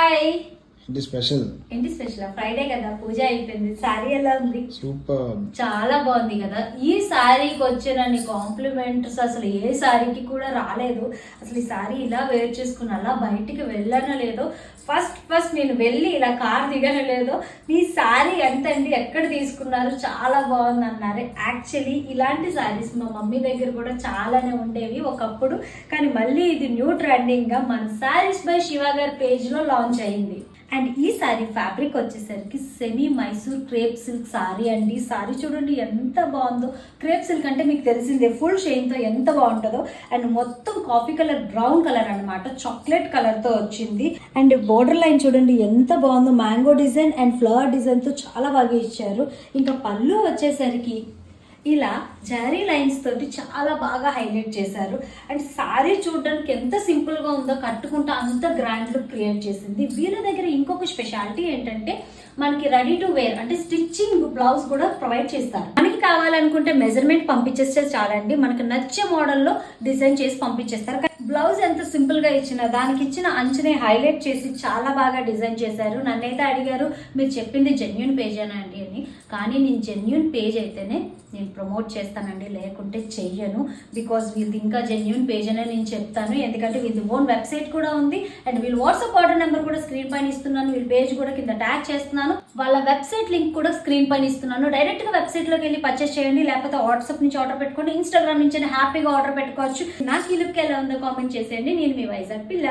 Hi. ఏంటి special? Friday కదా, పూజ అయిపోయింది. సారీ ఎలా ఉంది? సూపర్, చాలా బాగుంది కదా. ఈ సారీకి వచ్చిన కాంప్లిమెంట్స్ అసలు ఏ సారీకి కూడా రాలేదు. అసలు ఈ సారీ ఇలా వేర్ చేసుకుని అలా బయటికి వెళ్ళానో లేదో, ఫస్ట్ నేను వెళ్ళి ఇలా కార్ దిగనో లేదో, ఈ సారీ ఎంతండి, ఎక్కడ తీసుకున్నారు, చాలా బాగుంది అన్నారు. యాక్చువల్లీ ఇలాంటి సారీస్ మా మమ్మీ దగ్గర కూడా చాలానే ఉండేవి ఒకప్పుడు, కానీ మళ్ళీ ఇది న్యూ ట్రెండింగ్ గా మన సారీస్ బై శివ గారి పేజ్ లో లాంచ్ అయింది. అండ్ ఈ సారీ ఫ్యాబ్రిక్ వచ్చేసరికి semi Mysore crepe silk sorry అండి. సారీ చూడండి ఎంత బాగుందో. క్రేప్ సిల్క్ అంటే మీకు తెలిసిందే, ఫుల్ షైన్ తో ఎంత బాగుంటుందో. అండ్ మొత్తం కాఫీ కలర్, బ్రౌన్ కలర్ అనమాట, చాక్లెట్ కలర్ తో వచ్చింది. అండ్ బోర్డర్ లైన్ చూడండి ఎంత బాగుందో, mango design and flower design తో చాలా బాగా ఇచ్చారు. ఇంకా పళ్ళు వచ్చేసరికి ఇలా జరీ లైన్స్ తోటి చాలా బాగా హైలైట్ చేశారు. అండ్ సారీ చూడడానికి ఎంత సింపుల్ గా ఉందో, కట్టుకుంటే అంత గ్రాండ్ లుక్ క్రియేట్ చేసింది. వీళ్ళ దగ్గర ఇంకొక స్పెషాలిటీ ఏంటంటే మనకి రెడీ టు వేర్ అంటే స్టిచ్చింగ్ బ్లౌజ్ కూడా ప్రొవైడ్ చేస్తారు. మనకి కావాలనుకుంటే మెజర్మెంట్ పంపించేస్తే చాలండి, మనకి నచ్చే మోడల్లో డిజైన్ చేసి పంపించేస్తారు. బ్లౌజ్ ఎంత సింపుల్ గా ఇచ్చిన దానికి ఇచ్చిన అంచునే హైలైట్ చేసి చాలా బాగా డిజైన్ చేశారు. నన్నైతే అడిగారు మీరు చెప్పింది జెన్యూన్ పేజేనా అండి అని. కానీ నేను జెన్యూన్ పేజ్ అయితేనే నేను ప్రమోట్ చేస్తానండి, లేకుంటే చెయ్యను. బికాస్ వీళ్ళది ఇంకా జెన్యూన్ పేజ్ అనే నేను చెప్తాను, ఎందుకంటే వీళ్ళది ఓన్ వెబ్సైట్ కూడా ఉంది. అండ్ వీళ్ళు వాట్సాప్ ఆర్డర్ నెంబర్ కూడా స్క్రీన్ పైన ఇస్తున్నాను, వీళ్ళ పేజ్ కూడా కింద ట్యాగ్ చేస్తున్నాను, వాళ్ళ వెబ్సైట్ లింక్ కూడా స్క్రీన్ పైన ఇస్తున్నాను. డైరెక్ట్ గా వెబ్సైట్ లోకి వెళ్ళి పర్చేస్ చేయండి, లేకపోతే వాట్సాప్ నుంచి ఆర్డర్ పెట్టుకోండి, ఇన్స్టాగ్రామ్ నుంచి హ్యాపీగా ఆర్డర్ పెట్టుకోవచ్చు. నాకు ఈ లుక్ ఎలా ఉందో కామెంట్ చేసేయండి. నేను మీ వైజాగ్ పిల్ల.